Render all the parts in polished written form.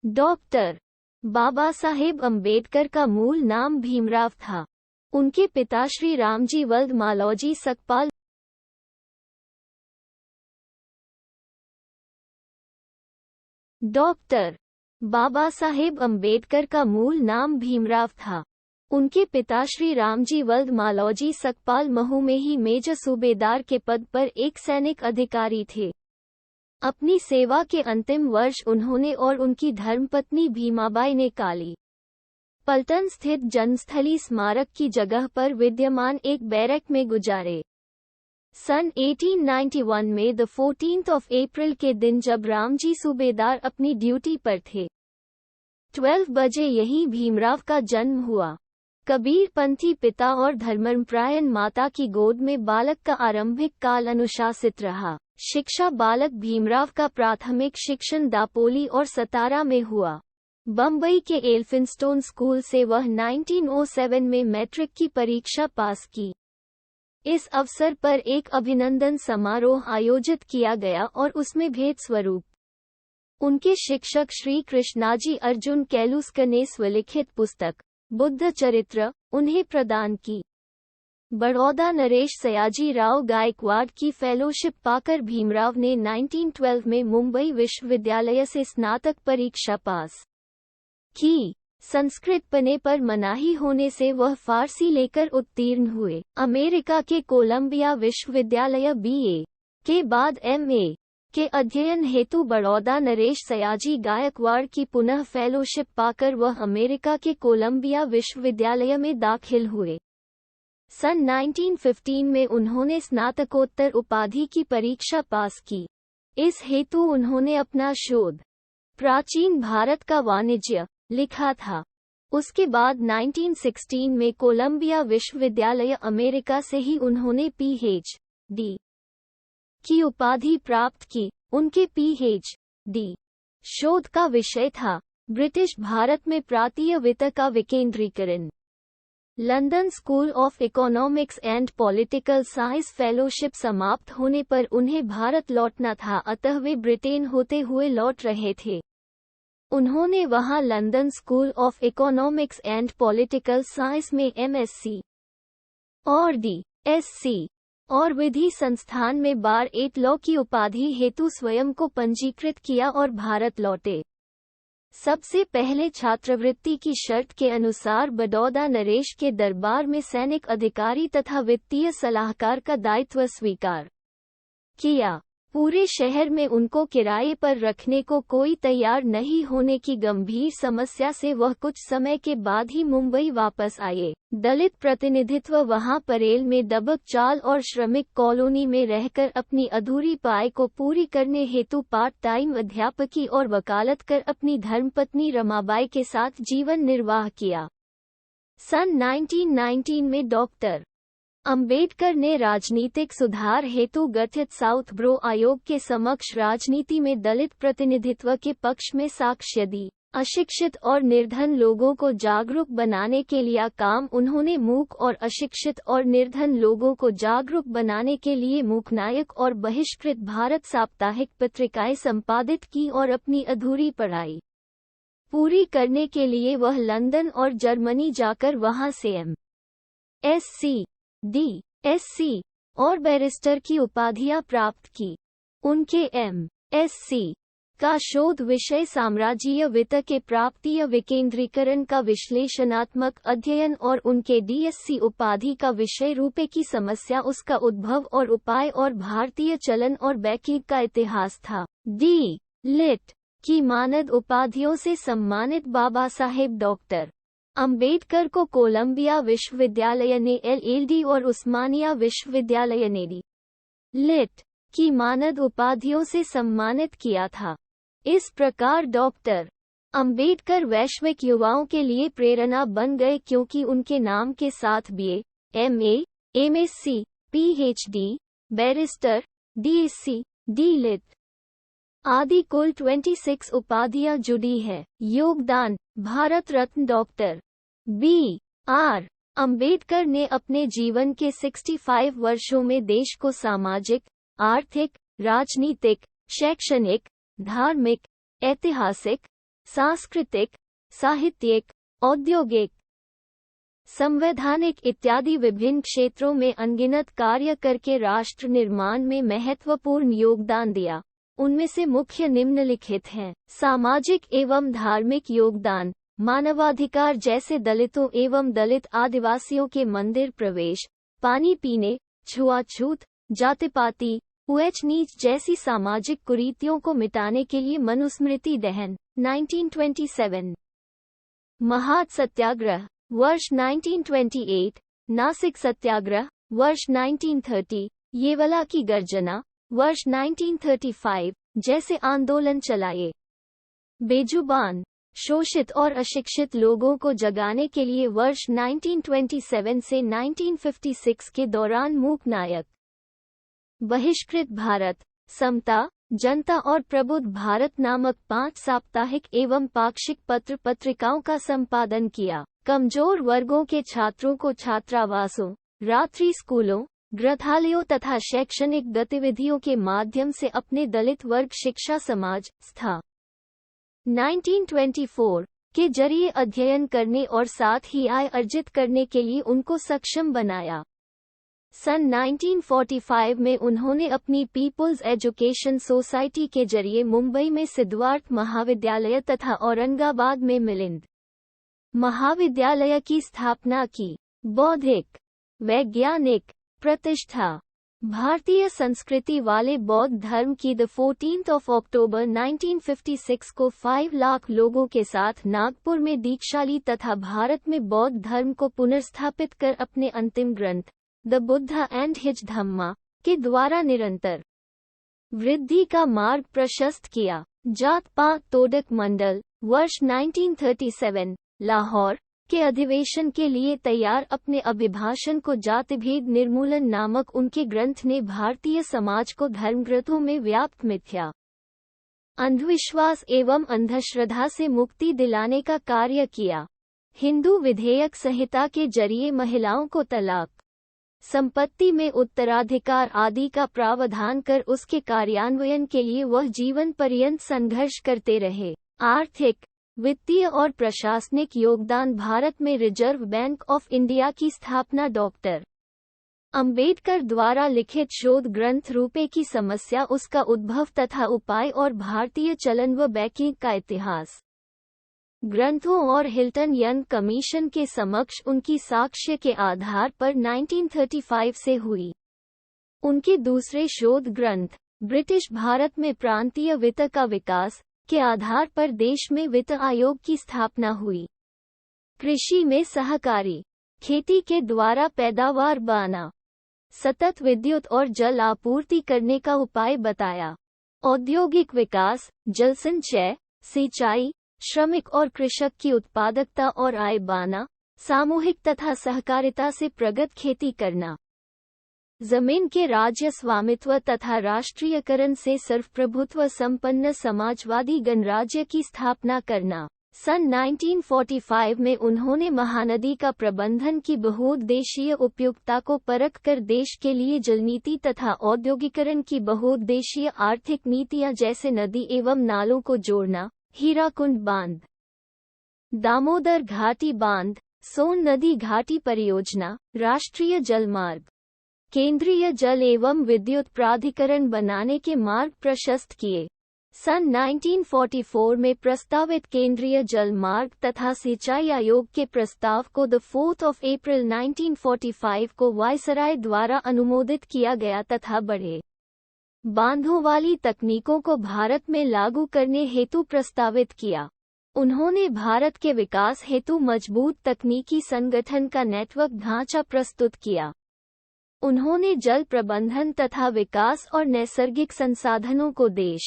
Doctor Baba Saheb Ambedkar का मूल नाम भीमराव था। उनके पिता श्री रामजी वल्द मालौजी सकपाल। डॉक्टर बाबा साहेब अम्बेडकर का मूल नाम भीमराव था। उनके पिता श्री रामजी वल्द मालौजी सकपाल महू में ही मेजर सूबेदार के पद पर एक सैनिक अधिकारी थे। अपनी सेवा के अंतिम वर्ष उन्होंने और उनकी धर्मपत्नी भीमाबाई ने काली पलटन स्थित जन्मस्थली स्मारक की जगह पर विद्यमान एक बैरक में गुजारे। सन 1891 में 14 अप्रैल के दिन जब रामजी सूबेदार अपनी ड्यूटी पर थे, 12 बजे यहीं भीमराव का जन्म हुआ। कबीरपंथी पिता और धर्मपरायण माता की गोद में बालक का आरंभिक काल अनुशासित रहा। शिक्षा बालक भीमराव का प्राथमिक शिक्षण दापोली और सतारा में हुआ। बम्बई के एल्फिंस्टोन स्कूल से वह 1907 में मैट्रिक की परीक्षा पास की। इस अवसर पर एक अभिनंदन समारोह आयोजित किया गया और उसमें भेद स्वरूप उनके शिक्षक श्री कृष्णाजी अर्जुन कैलुस्कर ने स्वलिखित पुस्तक बुद्ध चरित्र उन्हें प्रदान की। बड़ौदा नरेश सयाजी राव गायकवाड़ की फेलोशिप पाकर भीमराव ने 1912 में मुंबई विश्वविद्यालय से स्नातक परीक्षा पास की। संस्कृत पढ़ने पर मनाही होने से वह फारसी लेकर उत्तीर्ण हुए। अमेरिका के कोलंबिया विश्वविद्यालय बीए के बाद एमए के अध्ययन हेतु बड़ौदा नरेश सयाजी गायकवाड़ की पुनः फेलोशिप पाकर वह अमेरिका के कोलंबिया विश्वविद्यालय में दाखिल हुए। सन 1915 में उन्होंने स्नातकोत्तर उपाधि की परीक्षा पास की। इस हेतु उन्होंने अपना शोध प्राचीन भारत का वाणिज्य लिखा था। उसके बाद 1916 में कोलंबिया विश्वविद्यालय अमेरिका से ही उन्होंने पीएचडी की उपाधि प्राप्त की। उनके पीएचडी शोध का विषय था ब्रिटिश भारत में प्रांतीय वित्त का विकेंद्रीकरण। London school of economics and political science fellowship समाप्त होने पर उन्हें भारत लौटना था, अतः वे ब्रिटेन होते हुए लौट रहे थे। उन्होंने वहां London school of economics and political science में एमएससी और डीएससी और विधि संस्थान में बार 8 लॉ की उपाधि हेतु स्वयं को पंजीकृत किया और भारत लौटे। सबसे पहले छात्रवृत्ति की शर्त के अनुसार बड़ौदा नरेश के दरबार में सैनिक अधिकारी तथा वित्तीय सलाहकार का दायित्व स्वीकार किया। पूरे शहर में उनको किराए पर रखने को कोई तैयार नहीं होने की गंभीर समस्या से वह कुछ समय के बाद ही मुंबई वापस आए। दलित प्रतिनिधित्व वहां परेल में दबक चाल और श्रमिक कॉलोनी में रहकर अपनी अधूरी पाय को पूरी करने हेतु पार्ट टाइम अध्यापकी और वकालत कर अपनी धर्मपत्नी रमाबाई के साथ जीवन निर्वाह किया। सन 1919 में डॉक्टर अंबेडकर ने राजनीतिक सुधार हेतु गठित साउथ ब्रो आयोग के समक्ष राजनीति में दलित प्रतिनिधित्व के पक्ष में साक्ष्य दी। अशिक्षित और निर्धन लोगों को जागरूक बनाने के लिए काम उन्होंने मूक और अशिक्षित और निर्धन लोगों को जागरूक बनाने के लिए मूकनायक और बहिष्कृत भारत साप्ताहिक पत्रिकाएं संपादित की और अपनी अधूरी पढ़ाई पूरी करने के लिए वह लंदन और जर्मनी जाकर वहां से एम.एससी, डी.एससी और बैरिस्टर की उपाधियां प्राप्त की। उनके एम.एससी का शोध विषय साम्राज्यीय वित्त के प्राप्तीय विकेंद्रीकरण का विश्लेषणात्मक अध्ययन और उनके डीएससी उपाधि का विषय रुपये की समस्या, उसका उद्भव और उपाय और भारतीय चलन और बैंकिंग का इतिहास था। डी.लिट की मानद उपाधियों से सम्मानित बाबा साहेब डॉक्टर अंबेडकर को कोलंबिया विश्वविद्यालय ने एलएलडी और उस्मानिया विश्वविद्यालय ने डी.लिट की मानद उपाधियों से सम्मानित किया था। इस प्रकार डॉक्टर अंबेडकर वैश्विक युवाओं के लिए प्रेरणा बन गए, क्योंकि उनके नाम के साथ BA, MA, MSc, PhD, barrister, DSC, D.Litt आदि कुल 26 उपाधियां जुड़ी है। योगदान: भारत रत्न डॉक्टर बी.आर. अंबेडकर ने अपने जीवन के 65 वर्षों में देश को सामाजिक, आर्थिक, राजनीतिक, शैक्षणिक, धार्मिक, ऐतिहासिक, सांस्कृतिक, साहित्यिक, औद्योगिक, संवैधानिक इत्यादि विभिन्न क्षेत्रों में अनगिनत कार्य करके राष्ट्र निर्माण में महत्वपूर्ण योगदान दिया। उनमें से मुख्य निम्नलिखित हैं। सामाजिक एवं धार्मिक योगदान, मानवाधिकार जैसे दलितों एवं दलित आदिवासियों के मंदिर प्रवेश, पानी पीने, छुआछूत, जातिपाति, ऊंच नीच जैसी सामाजिक कुरीतियों को मिटाने के लिए मनुस्मृति दहन 1927, महाद सत्याग्रह वर्ष 1928, नासिक सत्याग्रह वर्ष 1930, येवला की गर्जना वर्ष 1935 जैसे आंदोलन चलाए। बेजुबान, शोषित और अशिक्षित लोगों को जगाने के लिए वर्ष 1927 से 1956 के दौरान मूक नायक। बहिष्कृत भारत, समता, जनता और प्रबुद्ध भारत नामक 5 साप्ताहिक एवं पाक्षिक पत्र पत्रिकाओं का संपादन किया। कमजोर वर्गों के छात्रों को छात्रावासों, रात्रि स्कूलों, ग्रंथालयों तथा शैक्षणिक गतिविधियों के माध्यम से अपने दलित वर्ग शिक्षा समाज स्था 1924 के जरिए अध्ययन करने और साथ ही आय अर्जित करने के लिए उनको सक्षम बनाया। सन 1945 में उन्होंने अपनी पीपुल्स एजुकेशन सोसाइटी के जरिए मुंबई में सिद्धार्थ महाविद्यालय तथा औरंगाबाद में मिलिंद महाविद्यालय की स्थापना की। बौद्धिक, वैज्ञानिक प्रतिष्ठा, भारतीय संस्कृति वाले बौद्ध धर्म की 14 अक्टूबर 1956 को 5 लाख लोगों के साथ नागपुर में दीक्षा ली तथा भारत में बौद्ध धर्म को पुनर्स्थापित कर अपने अंतिम ग्रंथ द बुद्धा एंड हिज धम्मा के द्वारा निरंतर वृद्धि का मार्ग प्रशस्त किया। जात पात तोड़क मंडल वर्ष 1937, लाहौर के अधिवेशन के लिए तैयार अपने अभिभाषण को जातिभेद निर्मूलन नामक उनके ग्रंथ ने भारतीय समाज को धर्मग्रंथों में व्याप्त मिथ्या अंधविश्वास एवं अंधश्रद्धा से मुक्ति दिलाने का कार्य किया। हिंदू विधेयक संहिता के जरिए महिलाओं को तलाक, संपत्ति में उत्तराधिकार आदि का प्रावधान कर उसके कार्यान्वयन के लिए वह जीवन पर्यंत संघर्ष करते रहे। आर्थिक, वित्तीय और प्रशासनिक योगदान, भारत में रिजर्व बैंक ऑफ इंडिया की स्थापना, डॉक्टर अंबेडकर द्वारा लिखित शोध ग्रंथ रुपए की समस्या, उसका उद्भव तथा उपाय और भारतीय चलन व बैंकिंग का इतिहास ग्रंथों और हिल्टन यंग कमीशन के समक्ष उनकी साक्ष्य के आधार पर 1935 से हुई। उनके दूसरे शोध ग्रंथ ब्रिटिश भारत में प्रांतीय वित्त का विकास के आधार पर देश में वित्त आयोग की स्थापना हुई। कृषि में सहकारी खेती के द्वारा पैदावार बढ़ाना, सतत विद्युत और जल आपूर्ति करने का उपाय बताया। औद्योगिक विकास, जल संचय, सिंचाई, श्रमिक और कृषक की उत्पादकता और आय बढ़ाना, सामूहिक तथा सहकारिता से प्रगत खेती करना, जमीन के राज्य स्वामित्व तथा राष्ट्रीयकरण से सर्वप्रभुत्व संपन्न समाजवादी गणराज्य की स्थापना करना। सन 1945 में उन्होंने महानदी का प्रबंधन की बहुउद्देशीय उपयुक्तता को परख कर देश के लिए जलनीति तथा औद्योगिकरण की बहुउद्देशीय आर्थिक नीतियां जैसे नदी एवं नालों को जोड़ना, हीराकुंड बांध, दामोदर घाटी बांध, सोन नदी घाटी परियोजना, राष्ट्रीय जलमार्ग, केंद्रीय जल एवं विद्युत प्राधिकरण बनाने के मार्ग प्रशस्त किए। सन 1944 में प्रस्तावित केंद्रीय जल मार्ग तथा सिंचाई आयोग के प्रस्ताव को 4 अप्रैल 1945 को वायसराय द्वारा अनुमोदित किया गया तथा बड़े बांधों वाली तकनीकों को भारत में लागू करने हेतु प्रस्तावित किया। उन्होंने भारत के विकास हेतु मजबूत तकनीकी संगठन का नेटवर्क ढांचा प्रस्तुत किया। उन्होंने जल प्रबंधन तथा विकास और नैसर्गिक संसाधनों को देश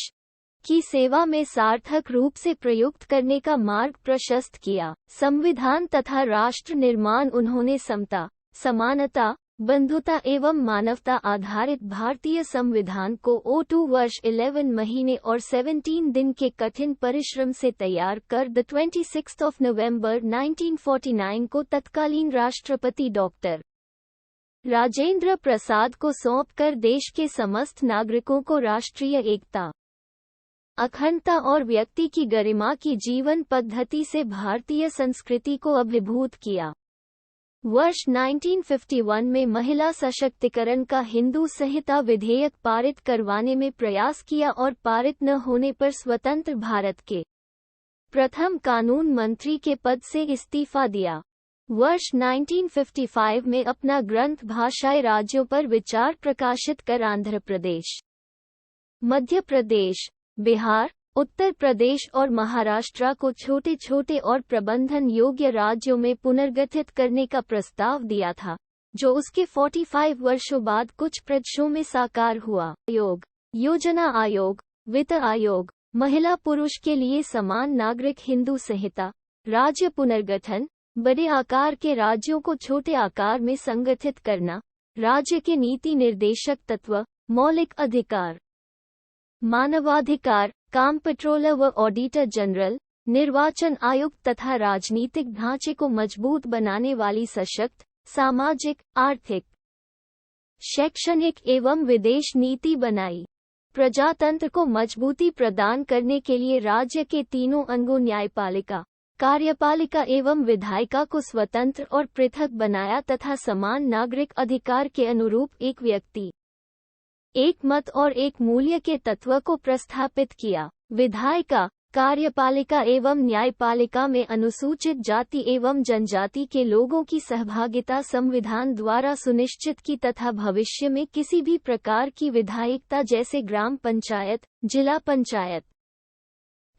की सेवा में सार्थक रूप से प्रयुक्त करने का मार्ग प्रशस्त किया। संविधान तथा राष्ट्र निर्माण, उन्होंने समता, समानता, बंधुता एवं मानवता आधारित भारतीय संविधान को 2 वर्ष 11 महीने और 17 दिन के कठिन परिश्रम से तैयार कर 26 नवंबर 1949 को तत्कालीन राष्ट्रपति डॉक्टर राजेंद्र प्रसाद को सौंपकर देश के समस्त नागरिकों को राष्ट्रीय एकता अखंडता और व्यक्ति की गरिमा की जीवन पद्धति से भारतीय संस्कृति को अभिभूत किया। वर्ष 1951 में महिला सशक्तिकरण का हिंदू संहिता विधेयक पारित करवाने में प्रयास किया और पारित न होने पर स्वतंत्र भारत के प्रथम कानून मंत्री के पद से इस्तीफा दिया। वर्ष 1955 में अपना ग्रंथ भाषाई राज्यों पर विचार प्रकाशित कर आंध्र प्रदेश, मध्य प्रदेश, बिहार, उत्तर प्रदेश और महाराष्ट्र को छोटे छोटे और प्रबंधन योग्य राज्यों में पुनर्गठित करने का प्रस्ताव दिया था, जो उसके 45 वर्षों बाद कुछ प्रदेशों में साकार हुआ। आयोग, योजना आयोग, वित्त आयोग, महिला पुरुष के लिए समान नागरिक हिंदू संहिता, राज्य पुनर्गठन, बड़े आकार के राज्यों को छोटे आकार में संगठित करना, राज्य के नीति निर्देशक तत्व, मौलिक अधिकार, मानवाधिकार, कंट्रोलर व ऑडिटर जनरल, निर्वाचन आयुक्त तथा राजनीतिक ढांचे को मजबूत बनाने वाली सशक्त, सामाजिक, आर्थिक, शैक्षणिक एवं विदेश नीति बनाई। प्रजातंत्र को मजबूती प्रदान करने के लिए राज्य के तीनों अंगों न्यायपालिका, कार्यपालिका एवं विधायिका को स्वतंत्र और पृथक बनाया तथा समान नागरिक अधिकार के अनुरूप एक व्यक्ति, एक मत और एक मूल्य के तत्व को प्रस्थापित किया। विधायिका, कार्यपालिका एवं न्यायपालिका में अनुसूचित जाति एवं जनजाति के लोगों की सहभागिता संविधान द्वारा सुनिश्चित की तथा भविष्य में किसी भी प्रकार की विधायिकता जैसे ग्राम पंचायत, जिला पंचायत,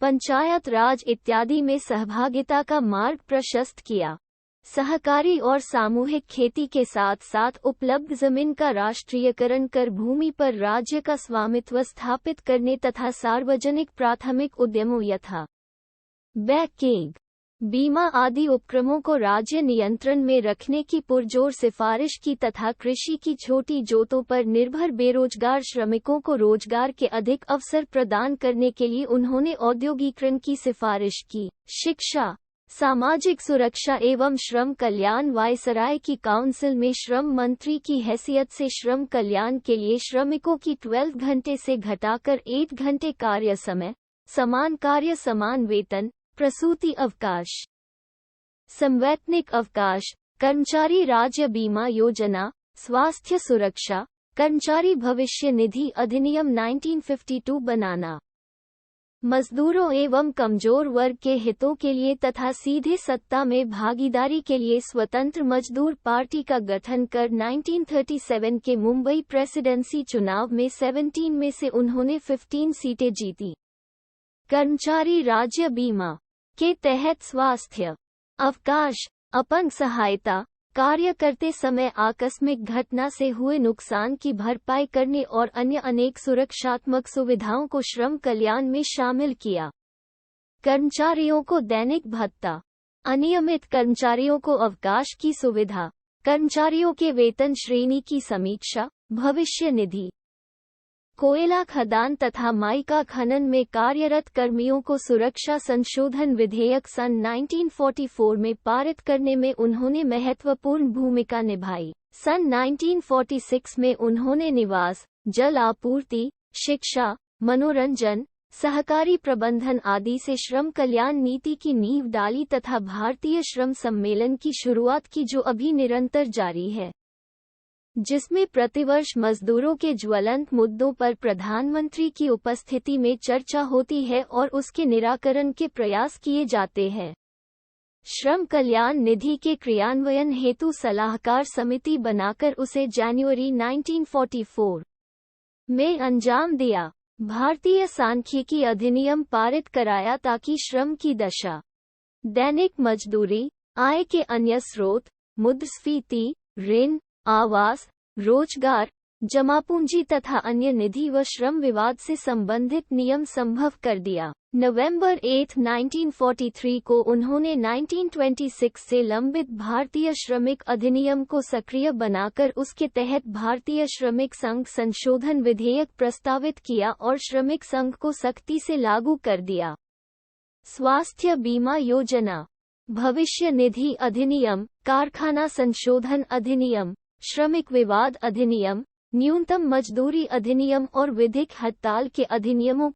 पंचायत राज इत्यादि में सहभागिता का मार्ग प्रशस्त किया। सहकारी और सामूहिक खेती के साथ साथ उपलब्ध जमीन का राष्ट्रीयकरण कर भूमि पर राज्य का स्वामित्व स्थापित करने तथा सार्वजनिक प्राथमिक उद्यमों यथा बैंकिंग, बीमा आदि उपक्रमों को राज्य नियंत्रण में रखने की पुरजोर सिफारिश की तथा कृषि की छोटी जोतों पर निर्भर बेरोजगार श्रमिकों को रोजगार के अधिक अवसर प्रदान करने के लिए उन्होंने औद्योगिकरण की सिफारिश की। शिक्षा, सामाजिक सुरक्षा एवं श्रम कल्याण वायसराय की काउंसिल में श्रम मंत्री की हैसियत से श्रम कल्याण के लिए श्रमिकों की 12 घंटे से घटाकर 8 घंटे कार्य समय, समान कार्य समान वेतन, प्रसूति अवकाश, संवैतनिक अवकाश, कर्मचारी राज्य बीमा योजना, स्वास्थ्य सुरक्षा, कर्मचारी भविष्य निधि अधिनियम 1952 बनाना। मजदूरों एवं कमजोर वर्ग के हितों के लिए तथा सीधे सत्ता में भागीदारी के लिए स्वतंत्र मजदूर पार्टी का गठन कर 1937 के मुंबई प्रेसिडेंसी चुनाव में 17 में से उन्होंने 15 सीटें जीती। कर्मचारी राज्य बीमा के तहत स्वास्थ्य अवकाश, अपंग सहायता, कार्य करते समय आकस्मिक घटना से हुए नुकसान की भरपाई करने और अन्य अनेक सुरक्षात्मक सुविधाओं को श्रम कल्याण में शामिल किया। कर्मचारियों को दैनिक भत्ता, अनियमित कर्मचारियों को अवकाश की सुविधा, कर्मचारियों के वेतन श्रेणी की समीक्षा, भविष्य निधि, कोयला खदान तथा माइका खनन में कार्यरत कर्मियों को सुरक्षा संशोधन विधेयक सन 1944 में पारित करने में उन्होंने महत्वपूर्ण भूमिका निभाई। सन 1946 में उन्होंने निवास, जल आपूर्ति, शिक्षा, मनोरंजन, सहकारी प्रबंधन आदि से श्रम कल्याण नीति की नींव डाली तथा भारतीय श्रम सम्मेलन की शुरुआत की जो अभी निरंतर जारी है, जिसमें प्रतिवर्ष मजदूरों के ज्वलंत मुद्दों पर प्रधानमंत्री की उपस्थिति में चर्चा होती है और उसके निराकरण के प्रयास किए जाते हैं। श्रम कल्याण निधि के क्रियान्वयन हेतु सलाहकार समिति बनाकर उसे जनवरी 1944 में अंजाम दिया। भारतीय सांख्यिकी अधिनियम पारित कराया ताकि श्रम की दशा, दैनिक मजदूरी, आय के अन्य स्रोत, मुद्रास्फीति, ऋण, आवास, रोजगार, जमापूंजी तथा अन्य निधि व श्रम विवाद से संबंधित नियम संभव कर दिया। नवंबर 8, 1943 को उन्होंने 1926 से लंबित भारतीय श्रमिक अधिनियम को सक्रिय बनाकर उसके तहत भारतीय श्रमिक संघ संशोधन विधेयक प्रस्तावित किया और श्रमिक संघ को सख्ती से लागू कर दिया। स्वास्थ्य बीमा योजना, भविष्य निधि अधिनियम, कारखाना संशोधन अधिनियम, श्रमिक विवाद अधिनियम, न्यूनतम मजदूरी अधिनियम और विधिक हड़ताल के अधिनियमों